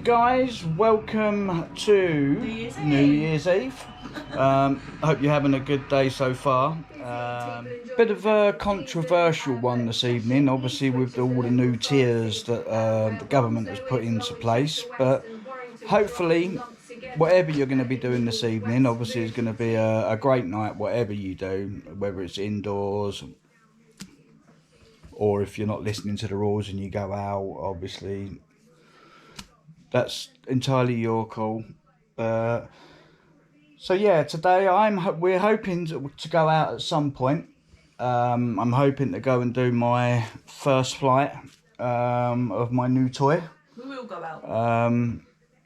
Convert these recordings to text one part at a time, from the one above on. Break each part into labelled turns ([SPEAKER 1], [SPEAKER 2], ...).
[SPEAKER 1] guys, welcome to New Year's Eve. Hope you're having a good day so far. Bit of a controversial one this evening, obviously with all the new tiers that the government has put into place, but hopefully whatever you're going to be doing this evening, obviously it's going to be a great night, whatever you do, whether it's indoors or if you're not listening to the rules and you go out, obviously that's entirely your call. So yeah, today we're hoping to go out at some point. I'm hoping to go and do my first flight of my new toy.
[SPEAKER 2] We will go out.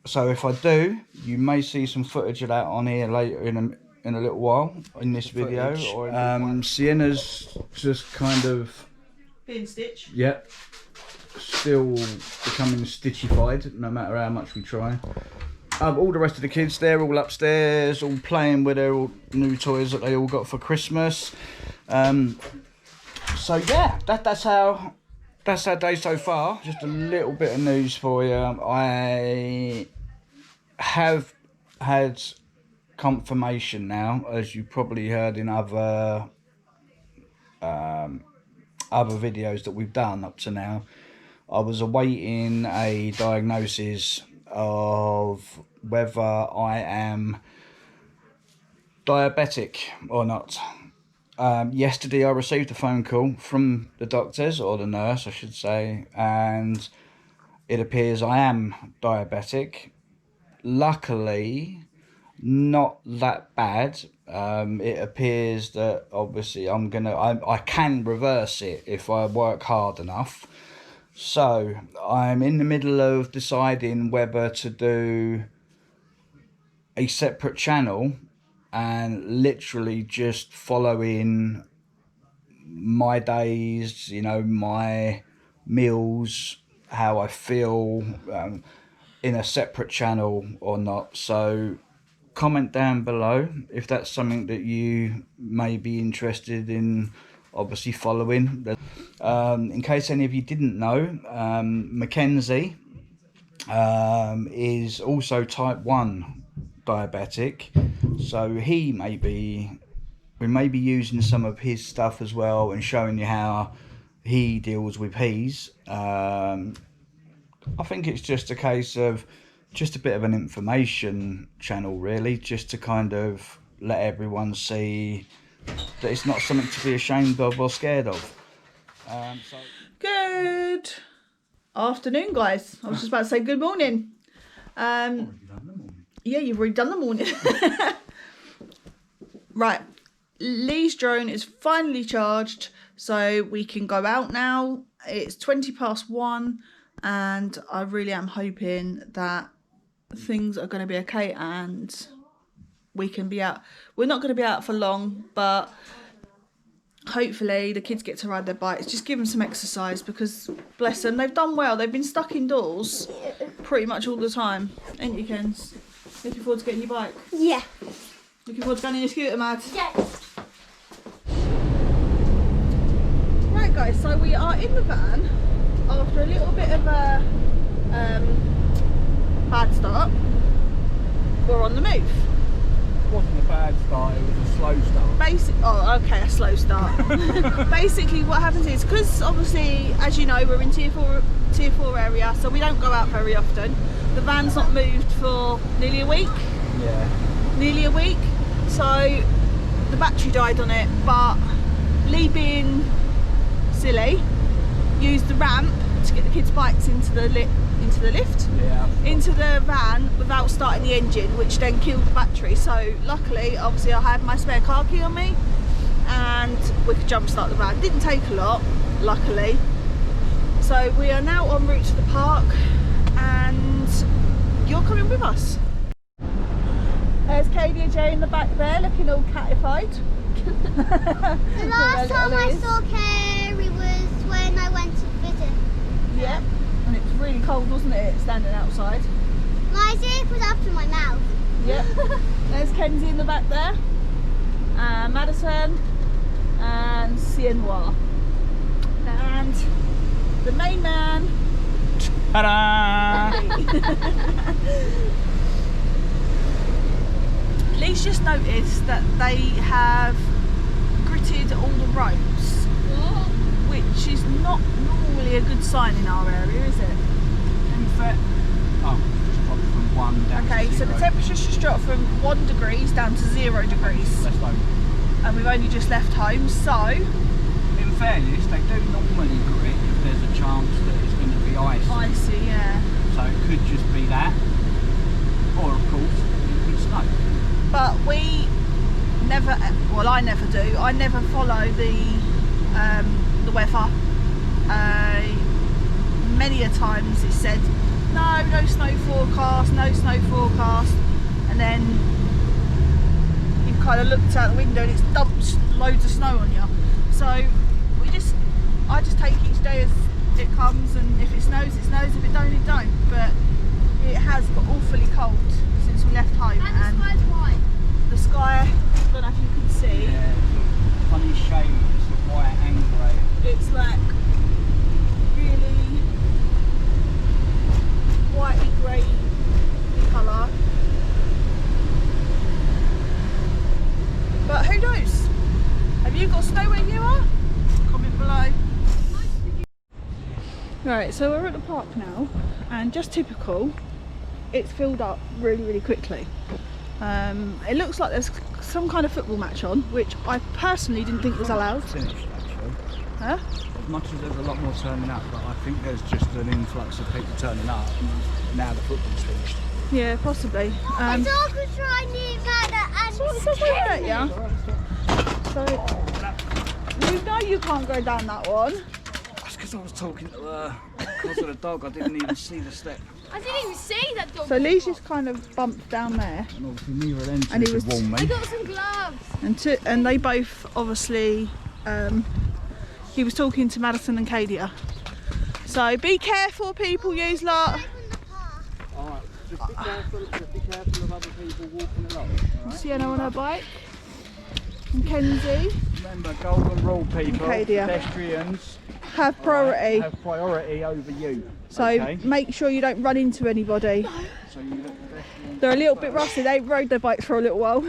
[SPEAKER 1] So if I do, you may see some footage of that on here later in a little while in this video. Sienna's just kind of
[SPEAKER 2] being stitched.
[SPEAKER 1] Yep. Still becoming stitchified, no matter how much we try. All the rest of the kids, they're all upstairs, all playing with their new toys that they all got for Christmas. So yeah, that's our day so far. Just a little bit of news for you. I have had confirmation now, as you probably heard in other videos that we've done up to now. I was awaiting a diagnosis of whether I am diabetic or not. Yesterday I received a phone call from the doctors, or the nurse I should say, and it appears I am diabetic. Luckily, not that bad. It appears that obviously I can reverse it if I work hard enough. So I'm in the middle of deciding whether to do a separate channel and literally just following my days, you know, my meals, how I feel, in a separate channel or not. So comment down below if that's something that you may be interested in obviously following. In case any of you didn't know, Mackenzie is also type 1 diabetic, so we may be using some of his stuff as well and showing you how he deals with his. I think it's just a case of just a bit of an information channel, really, just to kind of let everyone see that it's not something to be ashamed of or scared of.
[SPEAKER 2] Good afternoon, guys. I was just about to say good morning. Yeah, you've already done the morning. Right, Lee's drone is finally charged, so we can go out now. It's 1:20 and I really am hoping that things are going to be okay and we can be out. We're not going to be out for long, but hopefully the kids get to ride their bikes. Just give them some exercise, because bless them, they've done well. They've been stuck indoors pretty much all the time. Ain't you, Kens? Looking forward to getting your bike?
[SPEAKER 3] Yeah.
[SPEAKER 2] Looking forward to going in your scooter, Mad?
[SPEAKER 3] Yes.
[SPEAKER 2] Right, guys, so we are in the van after a little bit of a bad start. We're on the move.
[SPEAKER 1] It wasn't a bad start, it was a slow start.
[SPEAKER 2] A slow start. Basically what happens is, because obviously, as you know, we're in tier 4 area, so we don't go out very often. The van's not moved for nearly a week.
[SPEAKER 1] Yeah.
[SPEAKER 2] Nearly a week. So the battery died on it, but Lee, being silly, used the ramp to get the kids' bikes into the lift,
[SPEAKER 1] Yeah.
[SPEAKER 2] into the van without starting the engine, which then killed the battery. So luckily, obviously, I had my spare car key on me and we could jump start the van. Didn't take a lot, luckily. So we are now en route to the park and you're coming with us. There's Katie and Jay in the back there, looking all catified.
[SPEAKER 3] The last time I saw Carrie was when I went to visit.
[SPEAKER 2] Yep, and it was really cold, wasn't it, standing outside?
[SPEAKER 3] My zip was up to my mouth.
[SPEAKER 2] Yep. There's Kenzie in the back there, and Maddison, and Sienna. And the main man,
[SPEAKER 1] Ta-da!
[SPEAKER 2] Lee's just noticed that they have gritted all the roads, which is not normally a good sign in our area, is it?
[SPEAKER 1] In fact, just dropped from 1 down to 0.
[SPEAKER 2] Okay, so the temperature's just dropped from 1 degrees down to 0 degrees.
[SPEAKER 1] Let's go.
[SPEAKER 2] And we've only just left home, so
[SPEAKER 1] In fairness, they do normally grit if there's a chance that it's going to be icy.
[SPEAKER 2] icy, yeah.
[SPEAKER 1] So it could just be that, or of course it could snow.
[SPEAKER 2] But we never, well, I never do. I never follow the weather. Many a times it said no snow forecast, no snow forecast, and then you kind of looked out the window and it's dumped loads of snow on you. So I just take each day as it comes, and if it snows, it snows. If it don't, it don't. But it has got awfully cold since we left home,
[SPEAKER 3] And the sky's white.
[SPEAKER 2] the sky, I don't know if you can see,
[SPEAKER 1] Yeah, funny shades of white and grey.
[SPEAKER 2] it's like really whitey grey colour. But who knows? Have you got snow where you are? Comment below. Right, so we're at the park now, and just typical, it's filled up really quickly. It looks like there's some kind of football match on, which I personally didn't think was allowed.
[SPEAKER 1] Finished actually.
[SPEAKER 2] Huh?
[SPEAKER 1] As much as there's a lot more turning up, but I think there's just an influx of people turning up now the football's finished.
[SPEAKER 2] Yeah, possibly.
[SPEAKER 3] The dog was trying to and
[SPEAKER 2] So it says right there, yeah. So you know you can't go down that one.
[SPEAKER 1] That's because I was talking to her. Because of the dog, I didn't even see the step.
[SPEAKER 3] I didn't even see that dog.
[SPEAKER 2] So Lee's just kind of bumped down there,
[SPEAKER 1] And obviously neither of them
[SPEAKER 2] And he
[SPEAKER 1] two
[SPEAKER 2] was-
[SPEAKER 1] could warn
[SPEAKER 3] I
[SPEAKER 1] me.
[SPEAKER 3] got some gloves.
[SPEAKER 2] and they both obviously. He was talking to Maddison and Kadia. So be careful, people. Use lot.
[SPEAKER 1] Alright, just be careful of other people walking along. Alright?
[SPEAKER 2] Sienna on her bike. And Kenzie
[SPEAKER 1] Remember, golden rule, people.
[SPEAKER 2] Okay, dear.
[SPEAKER 1] Pedestrians
[SPEAKER 2] have priority.
[SPEAKER 1] have priority over you.
[SPEAKER 2] So
[SPEAKER 1] okay?
[SPEAKER 2] make sure you don't run into anybody.
[SPEAKER 1] So you let pedestrians.
[SPEAKER 2] They're a little bit rusty. They rode their bikes for a little while.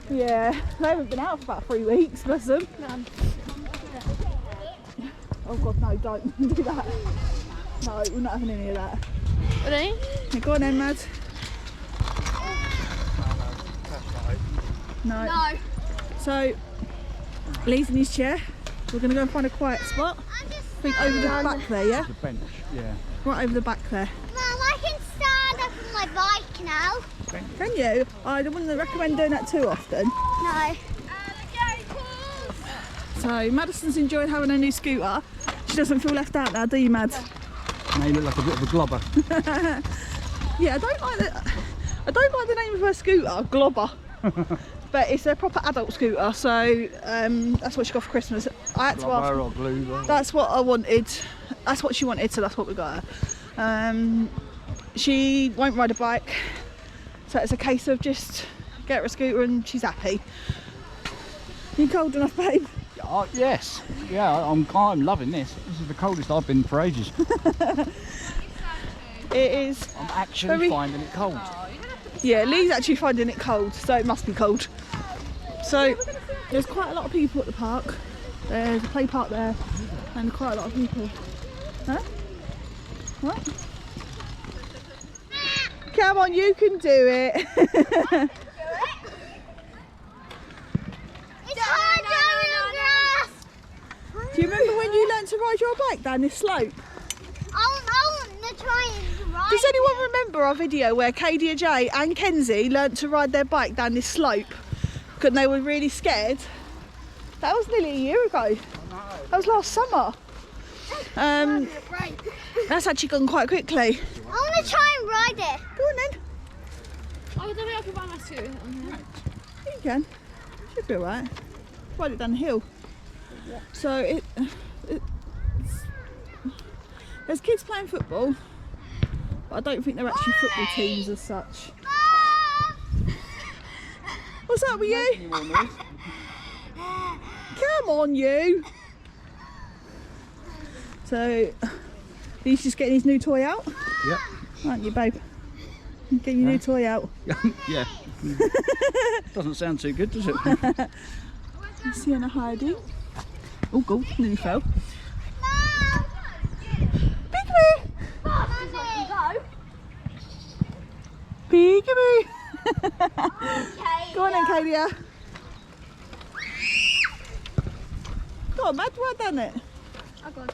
[SPEAKER 2] Yeah, they haven't been out for about 3 weeks, bless them. Oh God, no, don't do that. No, we're not having any of that.
[SPEAKER 3] Ready?
[SPEAKER 2] Okay, go on then, Mad. No.
[SPEAKER 3] No.
[SPEAKER 2] So, Lee's in his chair. We're going to go and find a quiet spot.
[SPEAKER 3] I'm just
[SPEAKER 2] I think over the back there, yeah?
[SPEAKER 1] The bench, yeah.
[SPEAKER 2] Right over the back there.
[SPEAKER 3] Mum, I can stand up on my bike now.
[SPEAKER 2] Can you? I wouldn't recommend doing that too often.
[SPEAKER 3] No.
[SPEAKER 2] So, Maddison's enjoying having a new scooter. She doesn't feel left out now, do you, Mad?
[SPEAKER 1] Now you look like a bit of a globber.
[SPEAKER 2] Yeah, I don't like the name of her scooter, Globber. But it's a proper adult scooter, so that's what she got for Christmas. I had to ask.
[SPEAKER 1] Globber or glue.
[SPEAKER 2] That's what I wanted. That's what she wanted, so that's what we got her. She won't ride a bike, so it's a case of just get her a scooter and she's happy. You cold enough, babe?
[SPEAKER 1] Yes. Yeah, I'm loving this. This is the coldest I've been for ages.
[SPEAKER 2] It is.
[SPEAKER 1] I'm actually finding it cold.
[SPEAKER 2] Yeah, Lee's actually finding it cold, so it must be cold. So there's quite a lot of people at the park. There's a play park there, and quite a lot of people. Huh? What? Come on, you can do it.
[SPEAKER 3] It's hard down the grass.
[SPEAKER 2] Do you remember when you learnt to ride your bike down this slope?
[SPEAKER 3] I want to try and ride.
[SPEAKER 2] Does anyone remember our video where Kadia J and Kenzie learnt to ride their bike down this slope? Because they were really scared. That was nearly a year ago. That was last summer. That's actually gone quite quickly.
[SPEAKER 3] I want to try and ride it.
[SPEAKER 2] Go on then.
[SPEAKER 3] I don't think I can ride my scooter on here.
[SPEAKER 2] You can. Should be alright. Ride it down the hill. So there's kids playing football, but I don't think they're actually football teams as such. What's up with you? Come on, you. So, he's just getting his new toy out.
[SPEAKER 1] Yep.
[SPEAKER 2] Aren't you, babe? Get your new toy out.
[SPEAKER 1] Yeah. Doesn't sound too good, does it?
[SPEAKER 2] Sienna hiding. Oh, God, nearly fell. Peekaboo! Peekaboo! Go on then, Kadia. Go on, Matt, well done it.
[SPEAKER 3] I didn't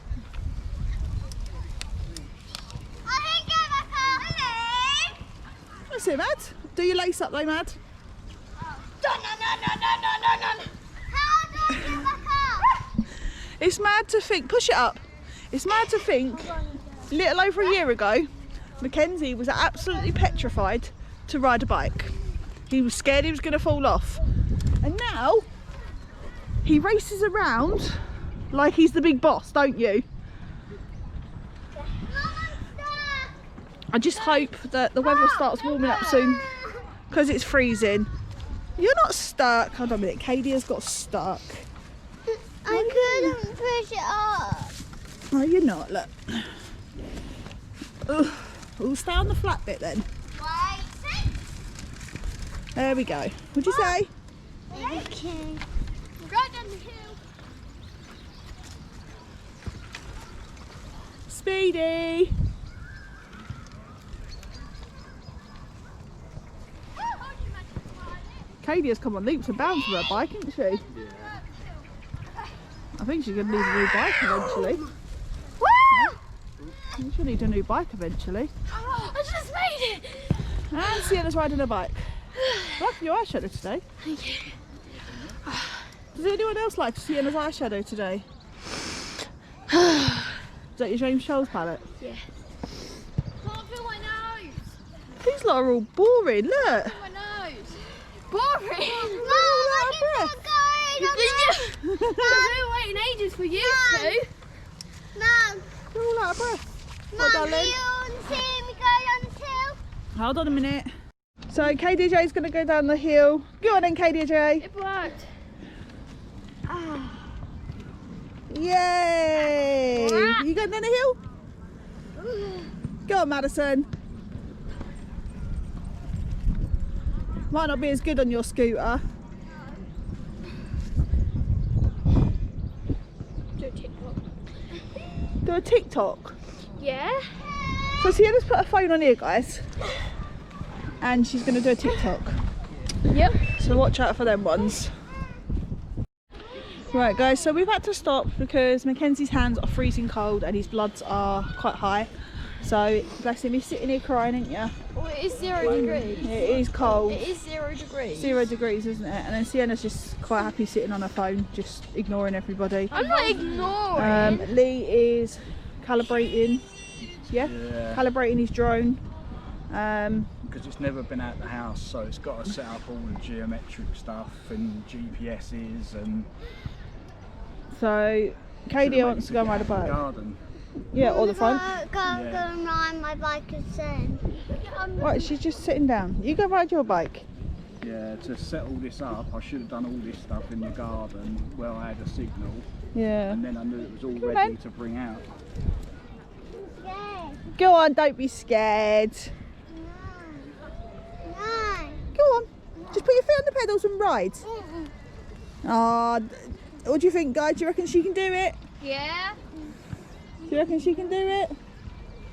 [SPEAKER 3] get my car.
[SPEAKER 2] That's it, Matt. Do your lace up though, Matt.
[SPEAKER 3] How do I get my car?
[SPEAKER 2] It's mad to think, push it up. It's mad to think, a little over a year ago, Mackenzie was absolutely petrified to ride a bike. He was scared he was going to fall off. And now, he races around like he's the big boss, don't you? I just hope that the weather starts warming up soon, because it's freezing. You're not stuck. Hold on a minute, Kadia's got stuck.
[SPEAKER 3] I couldn't push it up.
[SPEAKER 2] No, you're not, look. Ugh. We'll stay on the flat bit then. There we go. What'd you say?
[SPEAKER 3] Okay. Right down the hill.
[SPEAKER 2] Speedy! Kadia's come on leaps and bounds with her bike, isn't she?
[SPEAKER 1] Yeah.
[SPEAKER 2] I think she's going to need a new bike eventually. She'll need a new bike eventually.
[SPEAKER 3] I just made it.
[SPEAKER 2] And Sienna's riding a bike. Like your eyeshadow today.
[SPEAKER 3] Thank you.
[SPEAKER 2] Does anyone else like Sienna's eyeshadow today? Is that your James Charles palette?
[SPEAKER 3] Yeah. Can't feel my nose.
[SPEAKER 2] These lot are all boring, look.
[SPEAKER 3] My nose. Boring.
[SPEAKER 2] They're
[SPEAKER 3] No,
[SPEAKER 2] all out of breath.
[SPEAKER 3] I've been waiting ages for you two. No.
[SPEAKER 2] They're all out of breath.
[SPEAKER 3] Mum,
[SPEAKER 2] What, darling?
[SPEAKER 3] you want to see me go down the hill?
[SPEAKER 2] Hold on a minute. So KDJ's going to go down the hill. Go on then, KDJ.
[SPEAKER 3] It worked.
[SPEAKER 2] Yay! You going down the hill? Go on, Maddison. Might not be as good on your scooter.
[SPEAKER 3] Do a TikTok.
[SPEAKER 2] Do a TikTok.
[SPEAKER 3] Yeah?
[SPEAKER 2] So Sienna's put her phone on here, guys. And she's going to do a TikTok.
[SPEAKER 3] Yep.
[SPEAKER 2] So watch out for them ones. Right guys, so we've had to stop because Mackenzie's hands are freezing cold and his bloods are quite high. So bless him, he's sitting here crying, ain't you?
[SPEAKER 3] Well, it is 0 degrees.
[SPEAKER 2] It is cold.
[SPEAKER 3] It is 0 degrees.
[SPEAKER 2] 0 degrees, isn't it? And then Sienna's just quite happy sitting on her phone, just ignoring everybody.
[SPEAKER 3] I'm not ignoring.
[SPEAKER 2] Lee is calibrating, yeah? Calibrating his drone.
[SPEAKER 1] Because it's never been out the house, so it's got to set up all the geometric stuff and GPSs and.
[SPEAKER 2] So Kadia wants to go and ride a bike.
[SPEAKER 1] Garden.
[SPEAKER 2] Yeah, or the front.
[SPEAKER 3] Go and ride my bike instead.
[SPEAKER 2] Right, she's just sitting down. You go ride your bike.
[SPEAKER 1] Yeah, to set all this up, I should have done all this stuff in the garden where I had a signal,
[SPEAKER 2] Yeah.
[SPEAKER 1] and then I knew it was all
[SPEAKER 2] Come
[SPEAKER 1] ready
[SPEAKER 2] on.
[SPEAKER 1] to bring out.
[SPEAKER 2] Go on, don't be scared.
[SPEAKER 3] No.
[SPEAKER 2] Go on. Just put your feet on the pedals and ride. Ah, what do you think, guys? Do you reckon she can do it?
[SPEAKER 3] Yeah.
[SPEAKER 2] Do you reckon she can do it?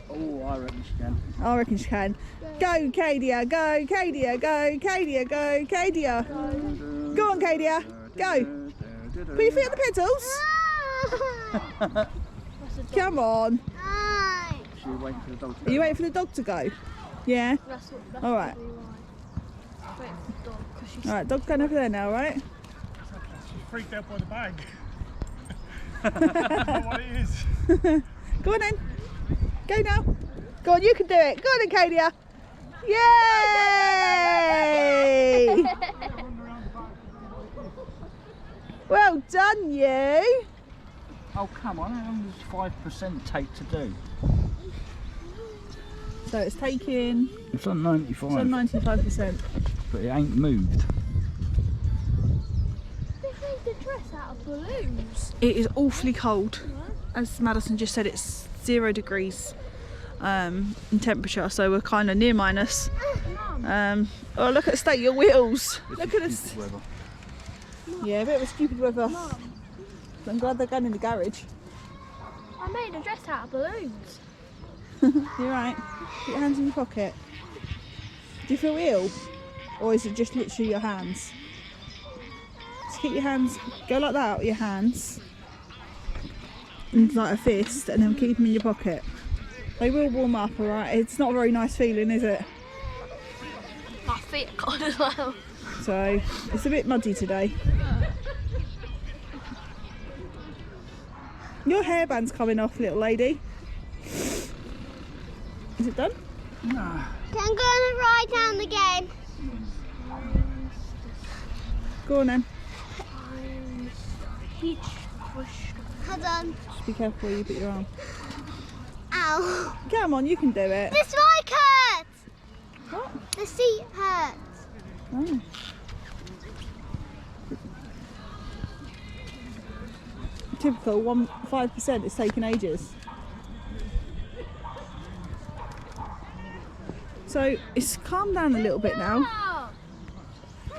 [SPEAKER 1] Oh, I reckon she can.
[SPEAKER 2] I reckon she can. Go, Kadia, go, Kadia, go, Kadia, go, Kadia. Go on, Kadia, go. Put your feet on the pedals. Come on.
[SPEAKER 1] She was waiting for the dog to
[SPEAKER 2] Are
[SPEAKER 1] go.
[SPEAKER 2] you waiting for the dog to go? Yeah? All right. All right, dog's going over there now, right?
[SPEAKER 4] She's freaked out by the bag. I don't know what it is.
[SPEAKER 2] Go on then. Go now. Go on, you can do it. Go on then, Kadia. Yay! Well done, you.
[SPEAKER 1] Oh, come on, how long does 5% take to do?
[SPEAKER 2] So it's taking,
[SPEAKER 1] It's on 95,
[SPEAKER 2] it's on 95%.
[SPEAKER 1] but it ain't moved.
[SPEAKER 3] They made the dress out of balloons.
[SPEAKER 2] It is awfully cold as Maddison just said, it's 0 degrees in temperature, so we're kind of near minus. Oh, look at the state of your wheels. Look at this. Yeah, a bit of a stupid weather. I'm glad they're going in the garage.
[SPEAKER 3] I made a dress out of balloons.
[SPEAKER 2] You're right. Put your hands in your pocket. Do you feel ill? Or is it just literally your hands? Just keep your hands, go like that with your hands. And like a fist, and then keep them in your pocket. They will warm up, alright? It's not a very nice feeling, is it?
[SPEAKER 3] My feet are cold as well.
[SPEAKER 2] So, it's a bit muddy today. Your hairband's coming off, little lady. Is it done?
[SPEAKER 1] No.
[SPEAKER 3] I'm going to ride down again.
[SPEAKER 2] Go on then.
[SPEAKER 3] Hold on.
[SPEAKER 2] Just be careful where you put your arm.
[SPEAKER 3] Ow.
[SPEAKER 2] Come on, you can do it.
[SPEAKER 3] This bike hurts.
[SPEAKER 2] What?
[SPEAKER 3] The seat hurts.
[SPEAKER 2] Oh. Typical, 5% is taking ages. So it's calmed down a little bit now.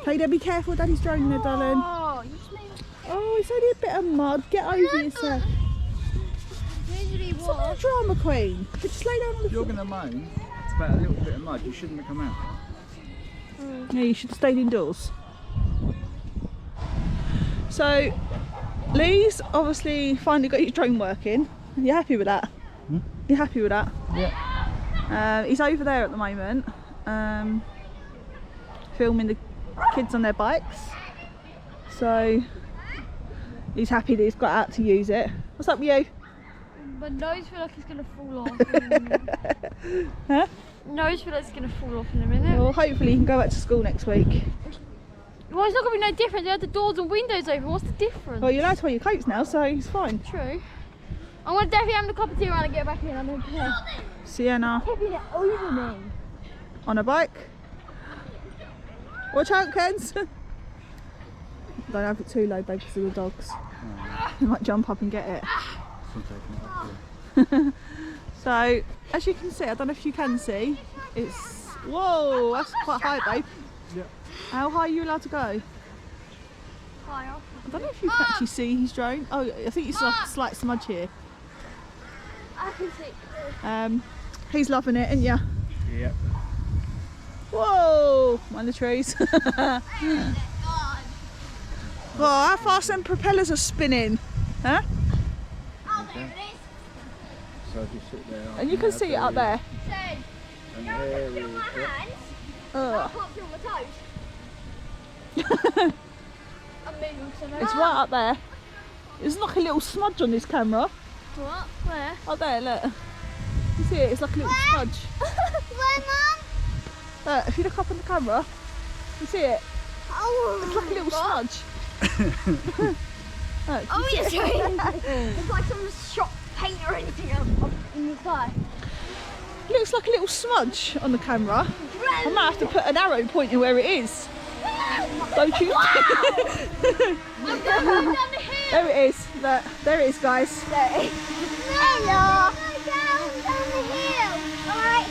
[SPEAKER 2] Okay, then be careful, Daddy's driving there, darling.
[SPEAKER 3] Oh, you just made
[SPEAKER 2] Oh, it's only a bit of mud. Get over yourself.
[SPEAKER 3] usually
[SPEAKER 2] It's not a drama queen. But just lay down on the
[SPEAKER 1] If you're
[SPEAKER 2] floor.
[SPEAKER 1] going to moan, it's about a little bit of mud. You shouldn't have come out.
[SPEAKER 2] Yeah, you should have stayed indoors. So, Lee's obviously finally got his drone working. You happy with that? You happy with that?
[SPEAKER 1] Yeah.
[SPEAKER 2] He's over there at the moment, filming the kids on their bikes. So, he's happy that he's got out to use it. What's up with you?
[SPEAKER 5] My nose feels like it's going to fall off.
[SPEAKER 2] Huh?
[SPEAKER 5] Nose feels like it's going to fall off in a minute.
[SPEAKER 2] Well, hopefully you can go back to school next week.
[SPEAKER 5] Well, it's not going to be no different. They had the doors and windows open. What's the difference?
[SPEAKER 2] Well, you're allowed to wear your coats now, so it's fine.
[SPEAKER 5] True. I'm going to definitely have a cup of tea around and get back in. I don't care.
[SPEAKER 2] Sienna
[SPEAKER 5] Tipping it over me.
[SPEAKER 2] on a bike. Watch out, Kens. Don't have it too low, babe, because of the dogs. They might jump up and get it. So, as you can see, I don't know if you can see, it's, whoa, that's quite high, babe.
[SPEAKER 1] Yeah.
[SPEAKER 2] How high are you allowed to go?
[SPEAKER 5] Higher.
[SPEAKER 2] I don't know if you can actually see his drone. Oh, I think it's like slight smudge here.
[SPEAKER 5] I can see.
[SPEAKER 2] He's loving it, isn't ya?
[SPEAKER 1] Yep.
[SPEAKER 2] Whoa, mind the trees. Oh, how fast them propellers are spinning, huh?
[SPEAKER 3] Oh, there it is.
[SPEAKER 1] So if you sit there.
[SPEAKER 2] And you can see it up there.
[SPEAKER 1] And
[SPEAKER 3] Go
[SPEAKER 1] there
[SPEAKER 3] and
[SPEAKER 1] we
[SPEAKER 3] feel my
[SPEAKER 1] go.
[SPEAKER 3] hands. I
[SPEAKER 2] Ugh.
[SPEAKER 3] can't feel my toes.
[SPEAKER 5] I'm moving so
[SPEAKER 2] It's right up there. There's like a little smudge on this camera.
[SPEAKER 5] What? Where?
[SPEAKER 2] Up there, look. You see it? It's like a little smudge.
[SPEAKER 3] Where, Mum?
[SPEAKER 2] Look, if you look up on the camera, you see it?
[SPEAKER 3] Oh,
[SPEAKER 2] It's like a little smudge. Look,
[SPEAKER 3] oh,
[SPEAKER 2] you
[SPEAKER 3] yes,
[SPEAKER 2] see it?
[SPEAKER 3] it's like some shot paint or anything up in the sky.
[SPEAKER 2] Looks like a little smudge on the camera. I might have to put an arrow pointing where it is. Don't you?
[SPEAKER 3] I'm going down the hill.
[SPEAKER 2] There it is. Look, there it is, guys.
[SPEAKER 3] Hello. Down the hill. All right.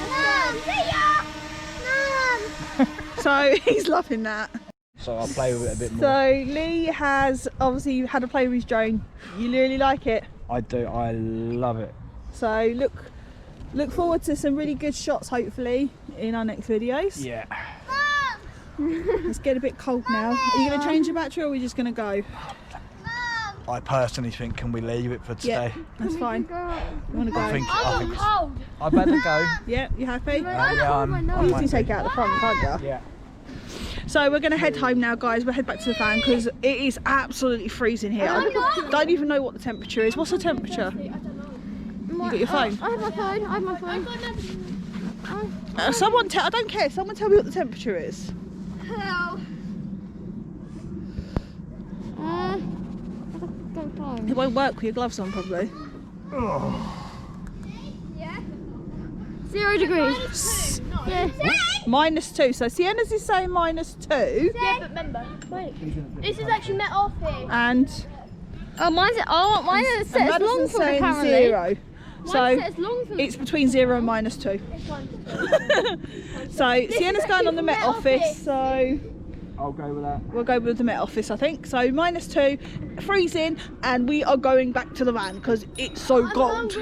[SPEAKER 3] Mum, see ya. Mum.
[SPEAKER 2] So he's loving that.
[SPEAKER 1] So I'll play with it a bit more.
[SPEAKER 2] So Lee has obviously had a play with his drone. You really like it.
[SPEAKER 1] I do. I love it.
[SPEAKER 2] So look forward to some really good shots hopefully in our next videos.
[SPEAKER 1] Yeah.
[SPEAKER 2] It's getting a bit cold now. Are you going to change your battery or are we just going to go?
[SPEAKER 1] I personally think, can we leave it for
[SPEAKER 2] Yeah,
[SPEAKER 1] today?
[SPEAKER 2] that's fine. You want to go?
[SPEAKER 1] I think it's,
[SPEAKER 5] Cold.
[SPEAKER 1] I better go.
[SPEAKER 2] Yeah, you happy?
[SPEAKER 1] Yeah, I'm
[SPEAKER 2] You can take it out the front, can't you?
[SPEAKER 1] Yeah.
[SPEAKER 2] So we're going to head home now, guys. We'll head back to the fan because it is absolutely freezing here. I don't even know what the temperature is. What's the temperature? You got your phone?
[SPEAKER 5] I have my phone.
[SPEAKER 2] Someone tell. I don't care. Someone tell me what the temperature is.
[SPEAKER 3] Hello.
[SPEAKER 2] It won't work with your gloves on, probably.
[SPEAKER 3] Yeah.
[SPEAKER 5] 0 degrees. Yeah.
[SPEAKER 2] -2. So Sienna's is saying -2,
[SPEAKER 5] Yeah, but remember, wait. This is actually met off here.
[SPEAKER 2] and
[SPEAKER 5] Oh, mine is set as long
[SPEAKER 2] Madison's
[SPEAKER 5] for
[SPEAKER 2] saying
[SPEAKER 5] apparently.
[SPEAKER 2] 0.
[SPEAKER 5] Mine's
[SPEAKER 2] So
[SPEAKER 5] set as long for
[SPEAKER 2] it's between 0 and -2. So Sienna's going on the Met Office, so
[SPEAKER 1] I'll go with that.
[SPEAKER 2] we'll go with the Met Office, I think. So -2, freezing, and we are going back to the van because it's so cold.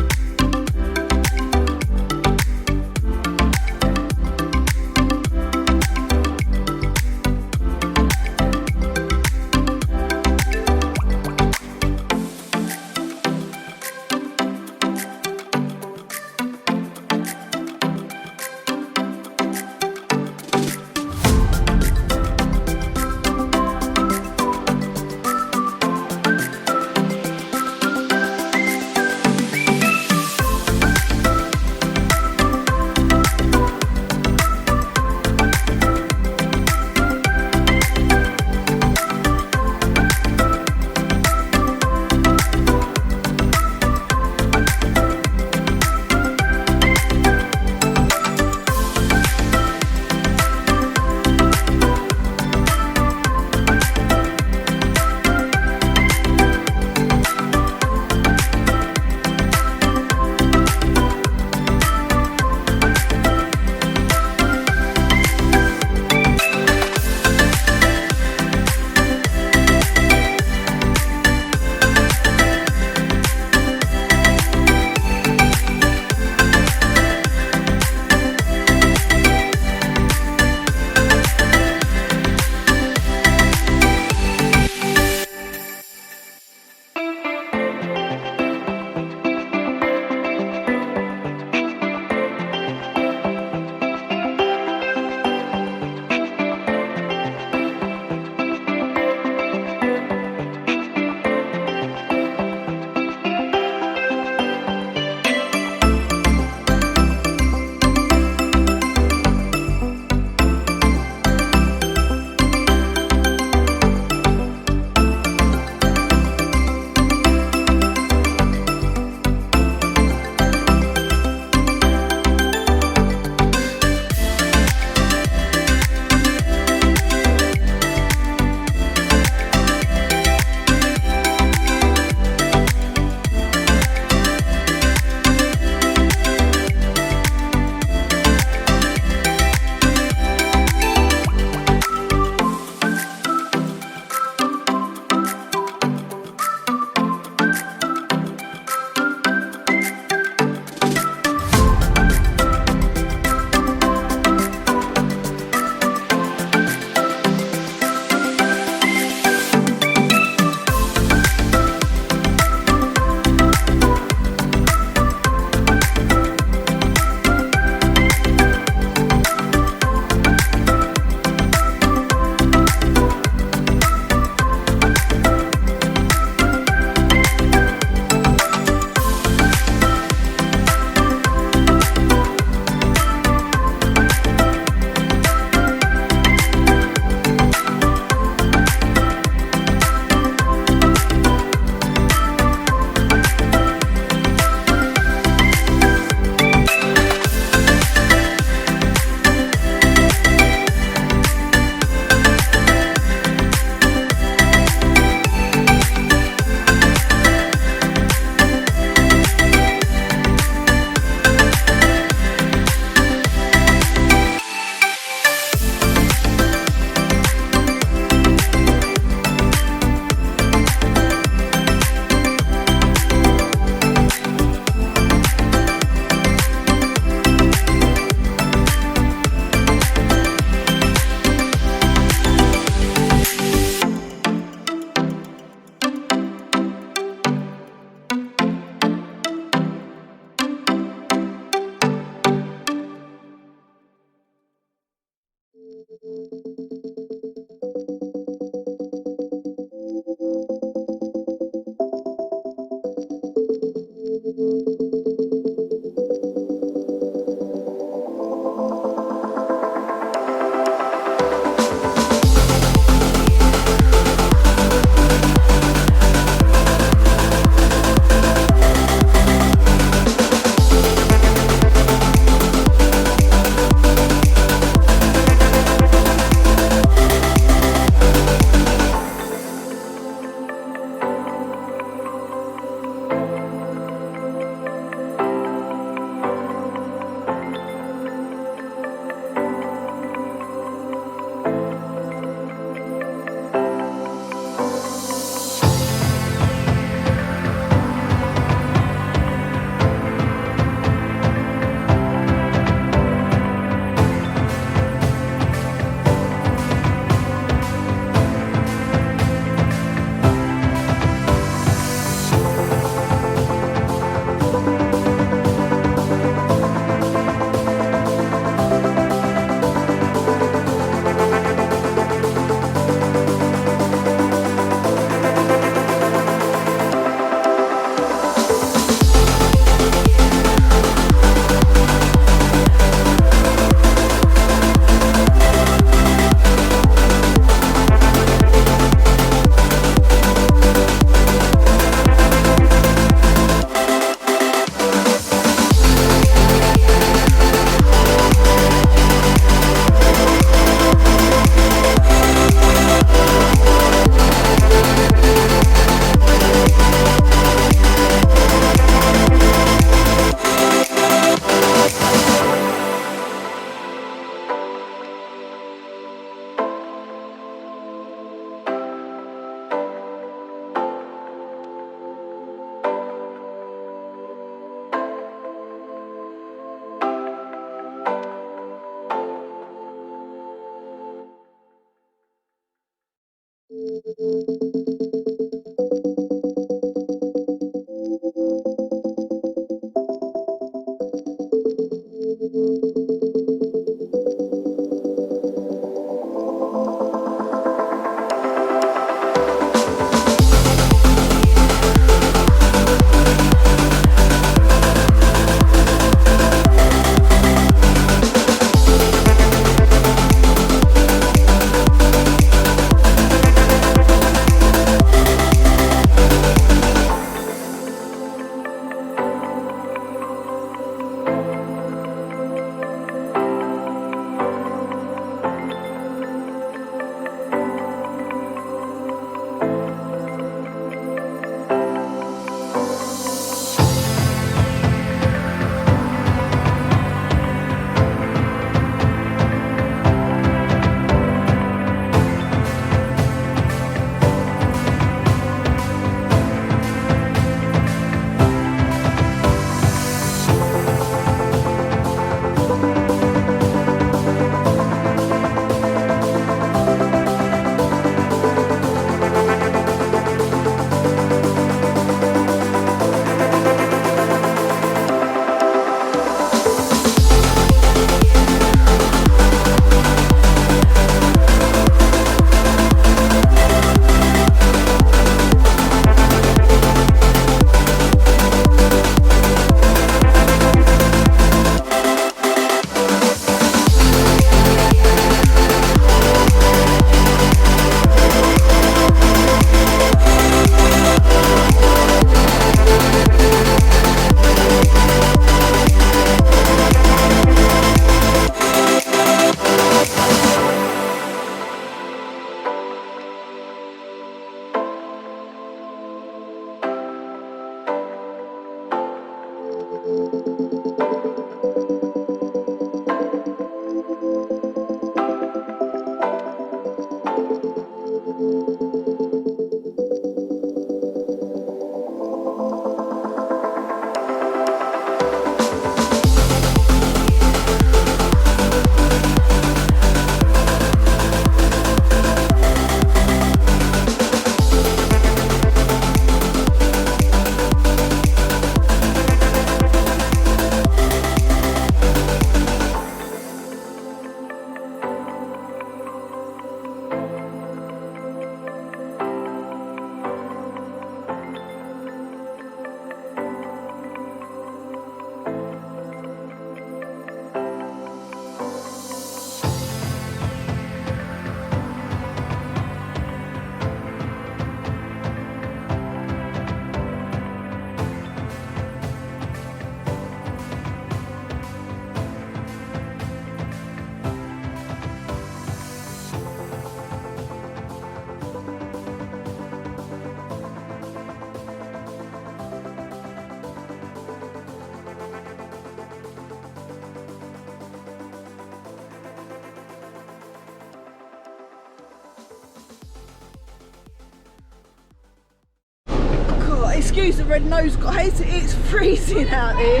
[SPEAKER 2] excuse the red nose guys, it's freezing out here.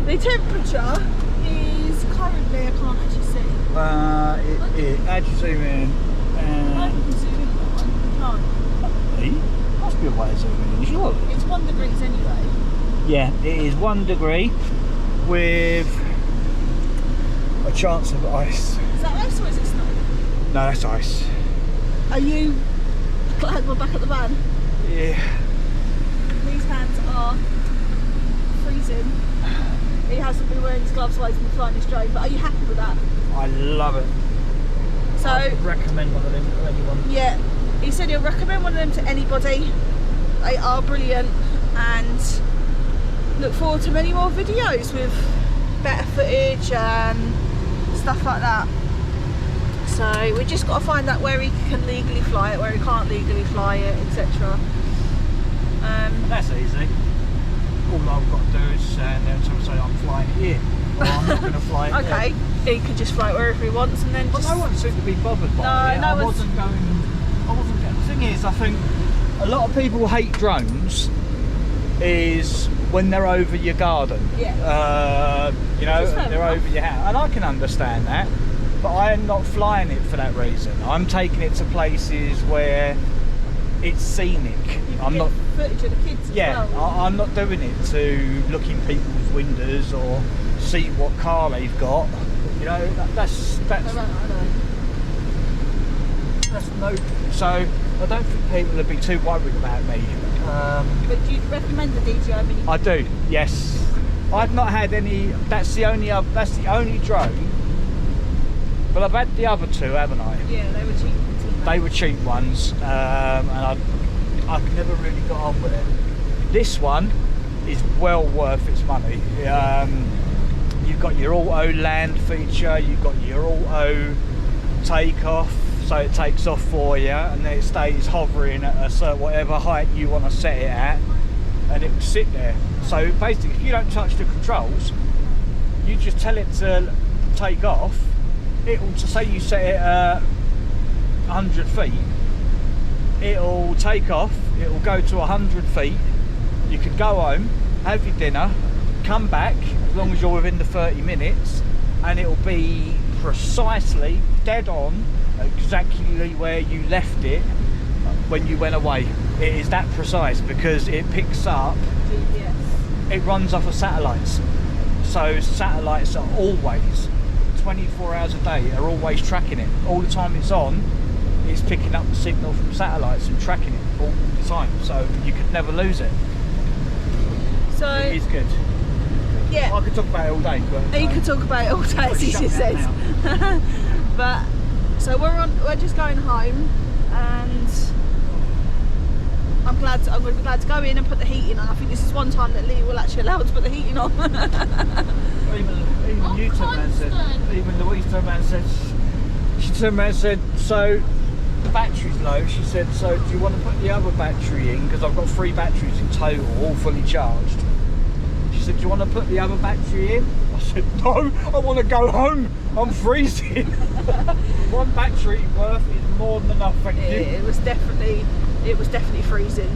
[SPEAKER 2] The temperature is currently, I can't actually see.
[SPEAKER 1] How'd you zoom in?
[SPEAKER 2] I can zoom in that one. No.
[SPEAKER 1] Must be a way of zooming in, surely.
[SPEAKER 2] It's 1 degrees anyway.
[SPEAKER 1] Yeah, it is 1 degree with a chance of ice.
[SPEAKER 2] Is that ice or is it snow?
[SPEAKER 1] No, that's ice.
[SPEAKER 2] Are you glad we're back at the van?
[SPEAKER 1] Yeah.
[SPEAKER 2] These hands are freezing. He hasn't been wearing his gloves while he's been flying his drone, but are you happy with that?
[SPEAKER 1] I love it.
[SPEAKER 2] So,
[SPEAKER 1] I'd recommend one of them to anyone.
[SPEAKER 2] yeah, he said he'll recommend one of them to anybody. They are brilliant, and look forward to many more videos with better footage and stuff like that. So we just got to find out where he can legally fly it, where he can't legally fly it, etc.
[SPEAKER 1] That's easy. All I've got to do is stand there and someone say I'm flying it here, or I'm not going to fly it
[SPEAKER 2] Okay,
[SPEAKER 1] there.
[SPEAKER 2] he could just fly it wherever he wants, and then
[SPEAKER 1] But
[SPEAKER 2] just...
[SPEAKER 1] no one seemed to be bothered by it.
[SPEAKER 2] no
[SPEAKER 1] I
[SPEAKER 2] one's-
[SPEAKER 1] wasn't going. The thing is, I think a lot of people hate drones is when they're over your garden.
[SPEAKER 2] Yeah.
[SPEAKER 1] You know,
[SPEAKER 2] Which is fair
[SPEAKER 1] they're
[SPEAKER 2] enough.
[SPEAKER 1] over your house, and I can understand that. But I am not flying it for that reason. I'm taking it to places where it's scenic.
[SPEAKER 2] You can
[SPEAKER 1] I'm
[SPEAKER 2] get
[SPEAKER 1] not.
[SPEAKER 2] footage of the kids as
[SPEAKER 1] Yeah,
[SPEAKER 2] well.
[SPEAKER 1] I'm not doing it to look in people's windows or see what car they've got. You know, that's
[SPEAKER 2] I know.
[SPEAKER 1] no. So I don't think people would be too worried about me.
[SPEAKER 2] But do you recommend the DJI Mini?
[SPEAKER 1] I do, yes. I've not had any. That's the only drone. But I've had the other two, haven't I?
[SPEAKER 2] Yeah, they were cheap.
[SPEAKER 1] They were cheap ones, and I've never really got on with it. This one is well worth its money. You've got your auto land feature, you've got your auto takeoff, so it takes off for you, and then it stays hovering at a certain whatever height you want to set it at, and it will sit there. So basically, if you don't touch the controls, you just tell it to take off. It'll, to say you set it at 100 feet, it'll take off, it'll go to 100 feet, you can go home, have your dinner, come back, as long as you're within the 30 minutes, and it'll be precisely dead on exactly where you left it when you went away. It is that precise because it picks up,
[SPEAKER 2] GPS.
[SPEAKER 1] it runs off of satellites, so satellites are always 24 hours a day, are always tracking it. All the time it's on, it's picking up the signal from satellites and tracking it all the time, so you could never lose it.
[SPEAKER 2] So,
[SPEAKER 1] It is good.
[SPEAKER 2] yeah.
[SPEAKER 1] I could talk about it all day, but
[SPEAKER 2] You could talk about it all day, as he
[SPEAKER 1] shut
[SPEAKER 2] just
[SPEAKER 1] down
[SPEAKER 2] says. But so we're just going home, and I'm going to be glad to go in and put the heating on. I think this is one time that Lee will actually allow us to put the heating on.
[SPEAKER 1] even you turned around and said, even Louise turned around and said, she turned around and said, so the battery's low. She said, so do you want to put the other battery in? Because I've got 3 batteries in total, all fully charged. She said, do you want to put the other battery in? I said, no, I want to go home. I'm freezing. One battery worth is more than enough, thank you.
[SPEAKER 2] It was definitely freezing.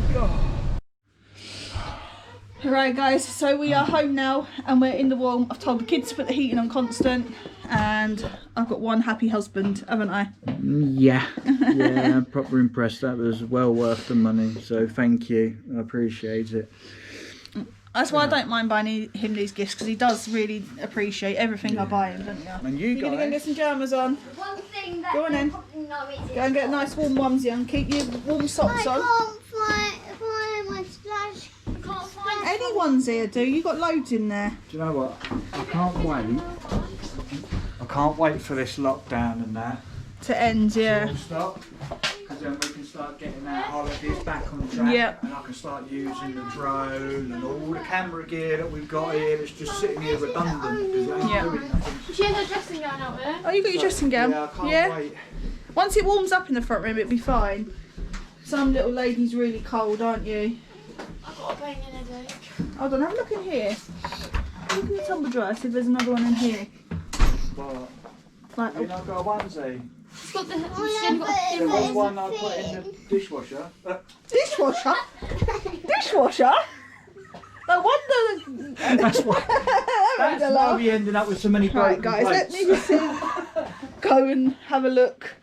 [SPEAKER 2] Right guys, so we are home now and we're in the warm. I've told the kids to put the heating on constant, and I've got one happy husband, haven't I?
[SPEAKER 1] Yeah, I'm proper impressed. That was well worth the money, so thank you. I appreciate it.
[SPEAKER 2] That's why I don't mind buying him these gifts, because he does really appreciate everything I buy him, don't you?
[SPEAKER 1] And you
[SPEAKER 2] You're going to go and get some pyjamas on.
[SPEAKER 3] One thing that
[SPEAKER 2] Go on then.
[SPEAKER 3] No, it
[SPEAKER 2] Go and get a nice warm onesie on. Keep your warm socks on.
[SPEAKER 3] can't find my splash.
[SPEAKER 2] Any onesie will do. You've got loads in there.
[SPEAKER 1] Do you know what? I can't wait. I can't wait for this lockdown and that
[SPEAKER 2] To end, yeah.
[SPEAKER 1] to all stop, because then we can start getting our holidays back on track.
[SPEAKER 2] Yep.
[SPEAKER 1] And I can start using the drone and all the camera gear that we've got here that's just sitting here redundant because it ain't
[SPEAKER 2] Yeah.
[SPEAKER 1] doing nothing.
[SPEAKER 5] She has her dressing gown out there.
[SPEAKER 2] Oh, you got your dressing gown?
[SPEAKER 1] Yeah, I can't wait.
[SPEAKER 2] Once it warms up in the front room, it'll be fine. Some little lady's really cold, aren't you?
[SPEAKER 5] I've got a banging headache.
[SPEAKER 2] Hold on, have a look in here. Look in the tumble dryer, see if there's another one in here.
[SPEAKER 1] But
[SPEAKER 2] Like,
[SPEAKER 1] you not got a onesie.
[SPEAKER 5] She's got the.
[SPEAKER 3] Oh,
[SPEAKER 5] She's
[SPEAKER 3] yeah,
[SPEAKER 5] only got
[SPEAKER 3] but
[SPEAKER 1] There
[SPEAKER 3] if
[SPEAKER 1] was
[SPEAKER 3] it's
[SPEAKER 1] one
[SPEAKER 3] a
[SPEAKER 1] I put in the
[SPEAKER 3] thing.
[SPEAKER 1] dishwasher.
[SPEAKER 2] dishwasher? dishwasher? No wonder.
[SPEAKER 1] That's why we ended up with so many
[SPEAKER 2] Right,
[SPEAKER 1] broken
[SPEAKER 2] guys, let
[SPEAKER 1] plates.
[SPEAKER 2] me just go and have a look.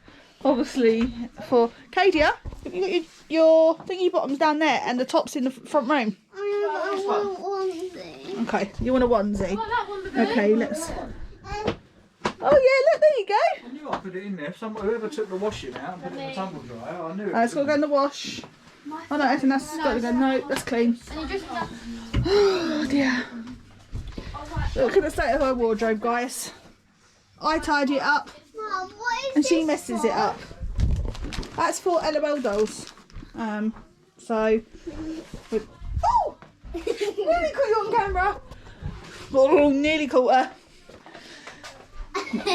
[SPEAKER 2] Obviously, for Kadia, have you got your thingy bottoms down there and the tops in the front room?
[SPEAKER 3] I want onesie.
[SPEAKER 2] Okay, you want a onesie?
[SPEAKER 5] that one, baby.
[SPEAKER 2] Okay, let's. Oh yeah, look, there you go.
[SPEAKER 1] I knew I put it in there. Whoever took the washing out and put it in the tumble dryer, I knew it.
[SPEAKER 2] It's got to go in the wash. Oh no, I think that's got to go. No, that's clean.
[SPEAKER 5] And you just that.
[SPEAKER 2] Oh dear. Look at the state of her wardrobe, guys. I tidy it up
[SPEAKER 3] Mum, what is
[SPEAKER 2] and she
[SPEAKER 3] this
[SPEAKER 2] messes
[SPEAKER 3] for?
[SPEAKER 2] it up. That's for LOL dolls. So. Oh! Nearly caught you on camera. Oh, nearly caught her.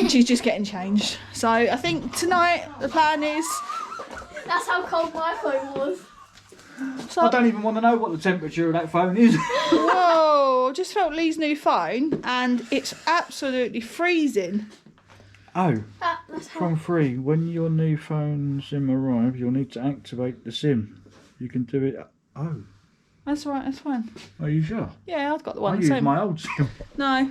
[SPEAKER 2] She's just getting changed. So I think tonight the plan is.
[SPEAKER 5] That's how cold my phone was.
[SPEAKER 2] So,
[SPEAKER 1] I don't even want to know what the temperature of that phone is.
[SPEAKER 2] whoa! Just felt Lee's new phone, and it's absolutely freezing.
[SPEAKER 1] Oh,
[SPEAKER 5] That's how.
[SPEAKER 1] from free. When your new phone SIM arrives, you'll need to activate the SIM. You can do it. Oh,
[SPEAKER 2] That's right. That's fine.
[SPEAKER 1] are you sure?
[SPEAKER 2] Yeah, I've got the
[SPEAKER 1] I
[SPEAKER 2] one.
[SPEAKER 1] used
[SPEAKER 2] Same.
[SPEAKER 1] my old SIM.
[SPEAKER 2] No,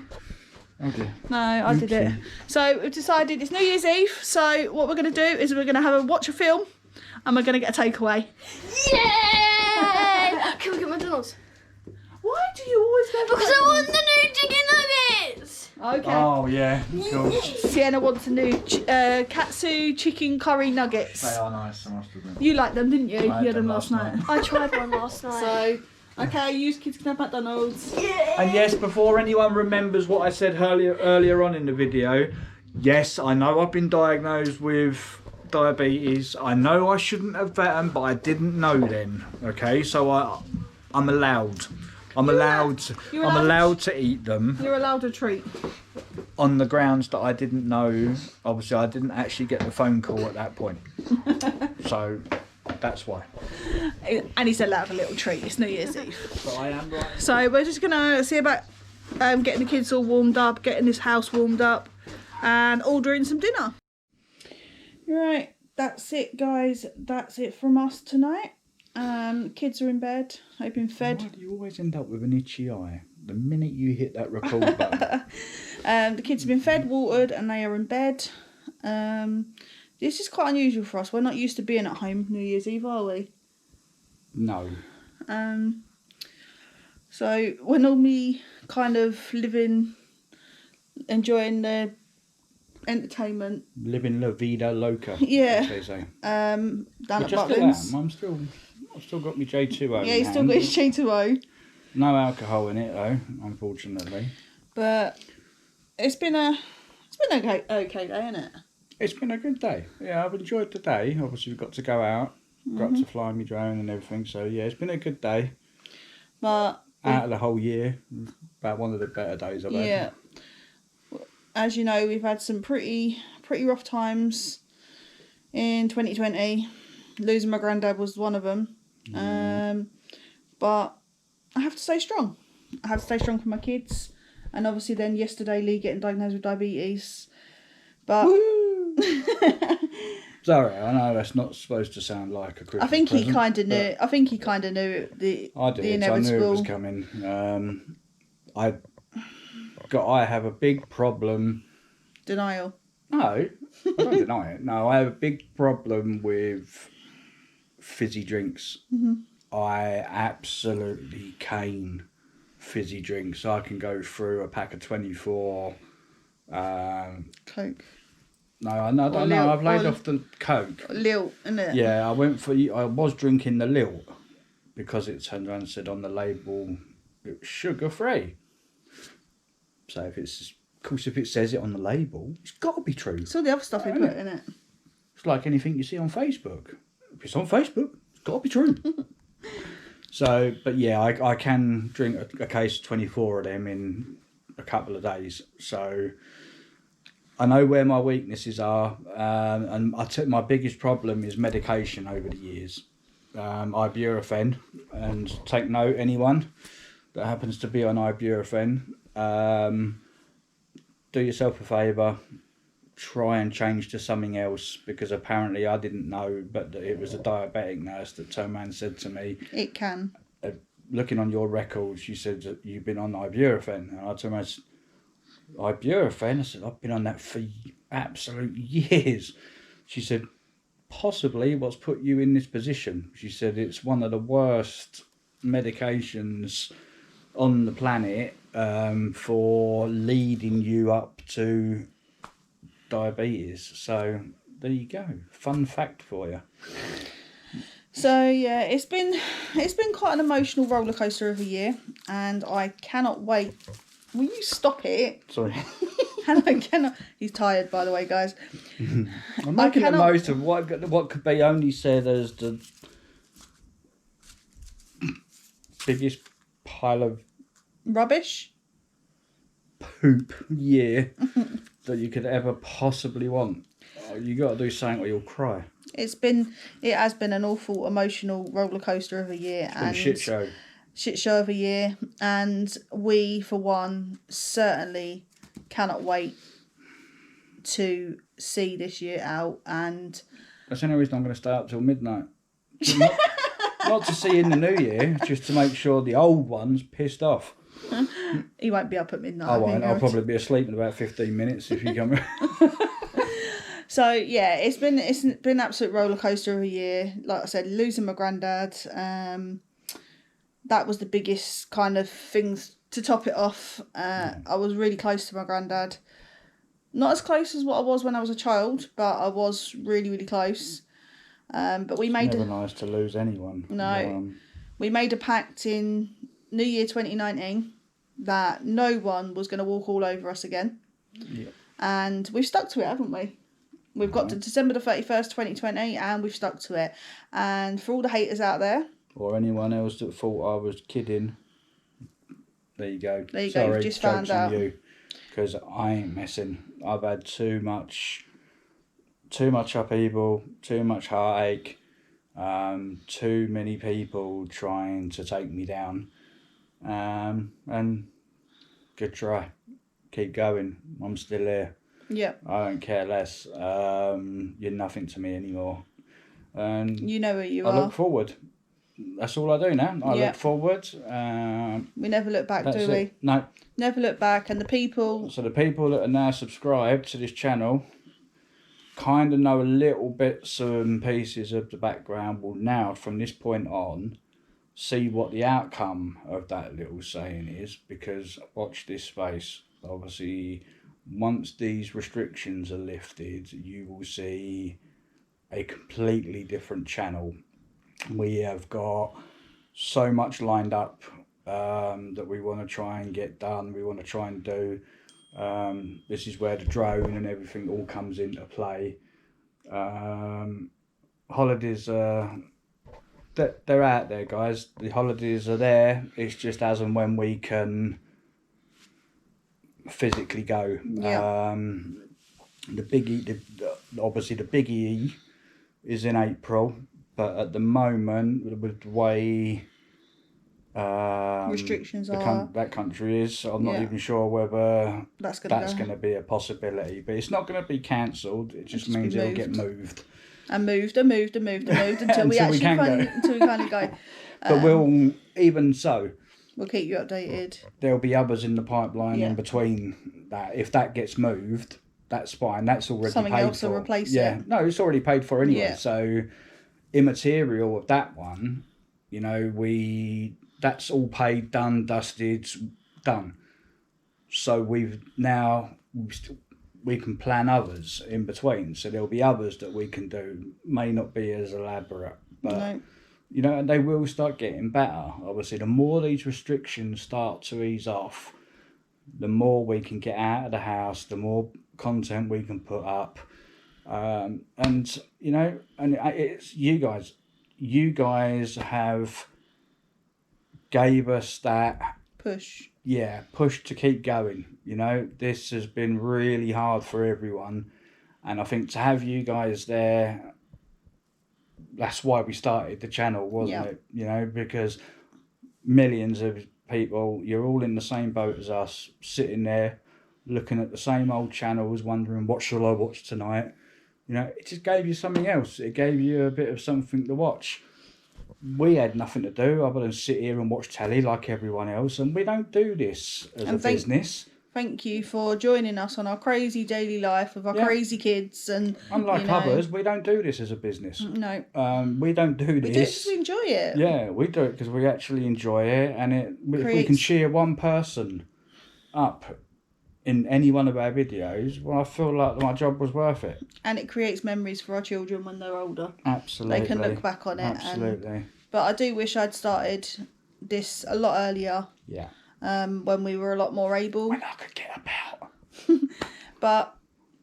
[SPEAKER 1] Oh dear.
[SPEAKER 2] no, I did it. So we've decided it's New Year's Eve. So what we're going to do is we're going to watch a film, and we're going to get a takeaway.
[SPEAKER 5] Yay! Can we get McDonald's?
[SPEAKER 2] Why do you always go?
[SPEAKER 5] Because I want the new chicken nuggets.
[SPEAKER 2] Okay.
[SPEAKER 1] Oh yeah, cool.
[SPEAKER 2] Sienna wants a new katsu chicken curry nuggets.
[SPEAKER 1] They are nice, I must admit.
[SPEAKER 2] You liked them, didn't you? You
[SPEAKER 1] had
[SPEAKER 2] had them
[SPEAKER 1] them
[SPEAKER 2] last
[SPEAKER 1] last
[SPEAKER 2] night.
[SPEAKER 5] I tried one last night.
[SPEAKER 2] So, okay, you kids can have McDonald's.
[SPEAKER 1] And yes, before anyone remembers what I said earlier on in the video, yes, I know I've been diagnosed with diabetes. I know I shouldn't have them, but I didn't know then. Okay, so I'm allowed. I'm allowed to eat them
[SPEAKER 2] You're allowed a treat.
[SPEAKER 1] on the grounds that I didn't know. Obviously, I didn't actually get the phone call at that point. So that's why.
[SPEAKER 2] And he's allowed a little treat. It's New Year's Eve.
[SPEAKER 1] But I am right.
[SPEAKER 2] So we're just gonna see about getting the kids all warmed up, getting this house warmed up, and ordering some dinner. Right, that's it, guys. That's it from us tonight. Kids are in bed. They've been fed.
[SPEAKER 1] Why do you always end up with an itchy eye the minute you hit that record button?
[SPEAKER 2] The kids have been fed, watered, and they are in bed. This is quite unusual for us. We're not used to being at home New Year's Eve, are we?
[SPEAKER 1] No.
[SPEAKER 2] So we're normally kind of living, enjoying the entertainment.
[SPEAKER 1] Living la vida loca.
[SPEAKER 2] Yeah.
[SPEAKER 1] As they say.
[SPEAKER 2] Down at
[SPEAKER 1] Which I still
[SPEAKER 2] Butlins.
[SPEAKER 1] am. I've still got my J2O.
[SPEAKER 2] Yeah,
[SPEAKER 1] in
[SPEAKER 2] he's still got
[SPEAKER 1] hand.
[SPEAKER 2] his J2O.
[SPEAKER 1] No alcohol in it though, unfortunately.
[SPEAKER 2] But it's been okay day, isn't it?
[SPEAKER 1] It's been a good day. Yeah, I've enjoyed the day. Obviously, we've got to go out, got to fly my drone and everything. So yeah, it's been a good day.
[SPEAKER 2] But
[SPEAKER 1] Out of the whole year, about one of the better days I've had.
[SPEAKER 2] yeah, as you know, we've had some pretty rough times in 2020. Losing my granddad was one of them. But I have to stay strong. I have to stay strong for my kids. And obviously then yesterday Lee getting diagnosed with diabetes. But
[SPEAKER 1] Sorry, I know that's not supposed to sound like a Christmas
[SPEAKER 2] I think he
[SPEAKER 1] present,
[SPEAKER 2] kind of
[SPEAKER 1] but
[SPEAKER 2] knew. I think he kind of knew the
[SPEAKER 1] I did.
[SPEAKER 2] the
[SPEAKER 1] I
[SPEAKER 2] inevitable.
[SPEAKER 1] knew it was coming. I have a big problem.
[SPEAKER 2] Denial.
[SPEAKER 1] No, I don't deny it. No, I have a big problem with fizzy drinks. I absolutely cane fizzy drinks. I can go through a pack of 24.
[SPEAKER 2] Coke.
[SPEAKER 1] No, I don't know. I've laid off the Coke.
[SPEAKER 2] Lilt, innit?
[SPEAKER 1] Yeah, I was drinking the Lilt because it turned around and said on the label it was sugar free. So of course, if it says it on the label, it's got to be true.
[SPEAKER 2] It's all the other stuff he put in it.
[SPEAKER 1] It's like anything you see on Facebook. If it's on Facebook, it's got to be true. So, but yeah, I can drink a case of 24 of them in a couple of days. So I know where my weaknesses are, and my biggest problem is medication over the years. Ibuprofen, and take note, anyone that happens to be on ibuprofen, do yourself a favour, try and change to something else, because apparently I didn't know, but it was a diabetic nurse that turned around and said to me,
[SPEAKER 2] It can.
[SPEAKER 1] looking on your records, you said that you've been on ibuprofen. And I told her, ibuprofen? I said, I've been on that for absolute years. She said, possibly what's put you in this position. She said, it's one of the worst medications on the planet for leading you up to diabetes. So there you go. Fun fact for you.
[SPEAKER 2] So yeah, it's been quite an emotional roller coaster of a year, and I cannot wait. Will you stop it?
[SPEAKER 1] Sorry.
[SPEAKER 2] And I cannot. He's tired, by the way, guys.
[SPEAKER 1] I'm making the most of what could be only said as the biggest pile of
[SPEAKER 2] Rubbish.
[SPEAKER 1] poop year that you could ever possibly want. Oh, you got to do something or you'll cry.
[SPEAKER 2] It has been an awful emotional roller coaster of a year,
[SPEAKER 1] And shit show.
[SPEAKER 2] Shit show of a year, and we, for one, certainly cannot wait to see this year out. And
[SPEAKER 1] That's the only reason I'm going to stay up till midnight. Not to see in the new year, just to make sure the old one's pissed off.
[SPEAKER 2] he won't be up at midnight.
[SPEAKER 1] I
[SPEAKER 2] I
[SPEAKER 1] won't.
[SPEAKER 2] think,
[SPEAKER 1] I'll
[SPEAKER 2] Gareth.
[SPEAKER 1] probably be asleep in about 15 minutes if you come.
[SPEAKER 2] So yeah, it's been an absolute roller coaster of a year. Like I said, losing my granddad, that was the biggest kind of things to top it off. I was really close to my granddad, not as close as what I was when I was a child, but I was really, really close. But we made
[SPEAKER 1] Never nice to lose anyone.
[SPEAKER 2] No. We made a pact in New Year 2019 that no one was going to walk all over us again.
[SPEAKER 1] Yep.
[SPEAKER 2] And we've stuck to it, haven't we? We've got to December the 31st, 2020, and we've stuck to it. And for all the haters out there...
[SPEAKER 1] Or anyone else that thought I was kidding, there you go.
[SPEAKER 2] There you go, you've just found out.
[SPEAKER 1] Because I ain't messing. I've had too much upheaval, too much heartache, too many people trying to take me down. And good try. Keep going. I'm still here.
[SPEAKER 2] Yeah.
[SPEAKER 1] I don't care less. You're nothing to me anymore. And
[SPEAKER 2] You know where you
[SPEAKER 1] I
[SPEAKER 2] are.
[SPEAKER 1] look forward. That's all I do now. I
[SPEAKER 2] Yeah.
[SPEAKER 1] look forward.
[SPEAKER 2] We never look back,
[SPEAKER 1] That's
[SPEAKER 2] do we?
[SPEAKER 1] it. No.
[SPEAKER 2] Never look back. And the people...
[SPEAKER 1] So the people that are now subscribed to this channel kind of know a little bits and pieces of the background will now, from this point on, see what the outcome of that little saying is, because watch this space. Obviously, once these restrictions are lifted, you will see a completely different channel. We have got so much lined up that we want to try and get done. We want to try and do. This is where the drone and everything all comes into play. Holidays, they're out there, guys. The holidays are there. It's just as and when we can physically go.
[SPEAKER 2] Yeah.
[SPEAKER 1] Obviously the biggie is in April, but at the moment, with the way
[SPEAKER 2] restrictions are...
[SPEAKER 1] that country is, I'm not
[SPEAKER 2] Yeah.
[SPEAKER 1] even sure whether
[SPEAKER 2] That's
[SPEAKER 1] that's
[SPEAKER 2] going
[SPEAKER 1] going to be a possibility. But it's not going to be cancelled. It just means
[SPEAKER 2] be
[SPEAKER 1] it'll get
[SPEAKER 2] moved.
[SPEAKER 1] moved.
[SPEAKER 2] And moved until we
[SPEAKER 1] Until we
[SPEAKER 2] actually
[SPEAKER 1] can go.
[SPEAKER 2] until we finally go.
[SPEAKER 1] But we'll, even so,
[SPEAKER 2] We'll keep you updated.
[SPEAKER 1] there'll be others in the pipeline
[SPEAKER 2] Yeah.
[SPEAKER 1] in between that. If that gets moved, that's fine. That's already
[SPEAKER 2] Something
[SPEAKER 1] paid
[SPEAKER 2] else
[SPEAKER 1] for.
[SPEAKER 2] will replace
[SPEAKER 1] yeah.
[SPEAKER 2] it.
[SPEAKER 1] No, it's already paid for anyway.
[SPEAKER 2] Yeah.
[SPEAKER 1] So immaterial of that one, you know, that's all paid, done, dusted, done. So we can plan others in between. So there'll be others that we can do. May not be as elaborate, but
[SPEAKER 2] No.
[SPEAKER 1] you know, and they will start getting better. Obviously, the more these restrictions start to ease off, the more we can get out of the house, the more content we can put up. And, you know, and it's you guys. You guys have gave us that
[SPEAKER 2] Push.
[SPEAKER 1] push to keep going. You know, this has been really hard for everyone. And I think to have you guys there, that's why we started the channel, wasn't it? You know, because millions of people, you're all in the same boat as us, sitting there looking at the same old channels, wondering what shall I watch tonight. You know, it just gave you something else. It gave you a bit of something to watch. we had nothing to do other than sit here and watch telly like everyone else, and we don't do this as a business.
[SPEAKER 2] Thank you for joining us on our crazy daily life with our crazy kids. And
[SPEAKER 1] unlike others, we don't do this as a business.
[SPEAKER 2] No.
[SPEAKER 1] We don't do this.
[SPEAKER 2] We do it because we enjoy it.
[SPEAKER 1] Yeah, we do it because we actually enjoy it, and if we can cheer one person up in any one of our videos, well, I feel like my job was worth it.
[SPEAKER 2] And it creates memories for our children when they're older.
[SPEAKER 1] Absolutely.
[SPEAKER 2] They can look back on it.
[SPEAKER 1] Absolutely.
[SPEAKER 2] But I do wish I'd started this a lot earlier.
[SPEAKER 1] Yeah.
[SPEAKER 2] When we were a lot more able.
[SPEAKER 1] When I could get about.
[SPEAKER 2] But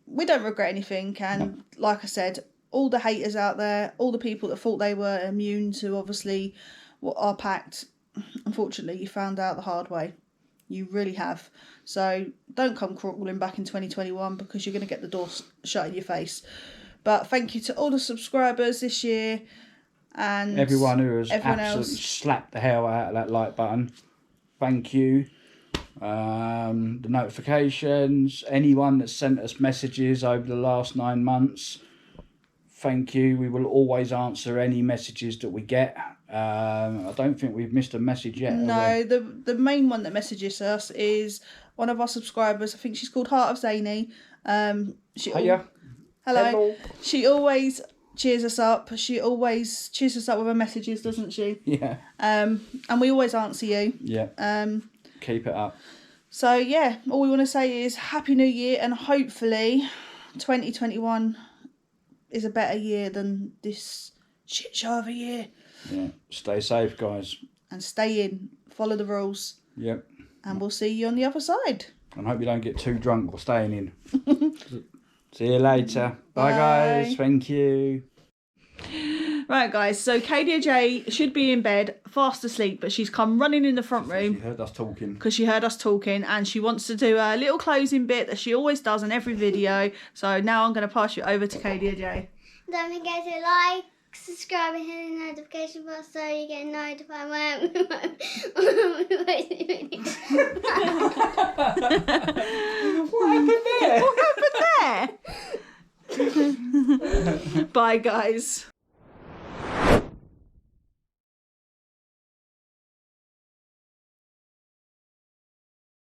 [SPEAKER 2] we don't regret anything. And like I said, all the haters out there, all the people that thought they were immune to obviously our pact, unfortunately, you found out the hard way. You really have. So don't come crawling back in 2021 because you're going to get the door shut in your face. But thank you to all the subscribers this year and
[SPEAKER 1] everyone who has absolutely slapped the hell out of that like button. Thank you. The notifications, anyone that sent us messages over the last 9 months, thank you. We will always answer any messages that we get. I don't think we've missed a message yet.
[SPEAKER 2] No, the main one that messages us is one of our subscribers. I think she's called Heart of Zany.
[SPEAKER 1] Hiya.
[SPEAKER 2] Hello. She always cheers us up. She always cheers us up with her messages, doesn't she?
[SPEAKER 1] Yeah.
[SPEAKER 2] And we always answer you.
[SPEAKER 1] Yeah. Keep it up.
[SPEAKER 2] So yeah, all we want to say is Happy New Year, and hopefully 2021 is a better year than this shit show of a year.
[SPEAKER 1] Yeah. Stay safe, guys.
[SPEAKER 2] And stay in. Follow the rules.
[SPEAKER 1] Yep.
[SPEAKER 2] And we'll see you on the other side.
[SPEAKER 1] And hope you don't get too drunk or staying in. See you later. Bye, guys. Thank you.
[SPEAKER 2] Right, guys. So KDJ should be in bed, fast asleep, but she's come running in the front room.
[SPEAKER 1] She heard us talking.
[SPEAKER 2] Because she heard us talking, and she wants to do a little closing bit that she always does in every video. So now I'm going to pass you over to KDJ.
[SPEAKER 3] Don't forget to like, subscribe, and hit the notification bell so you get notified when
[SPEAKER 1] What happened there?
[SPEAKER 2] What happened there? Bye, guys.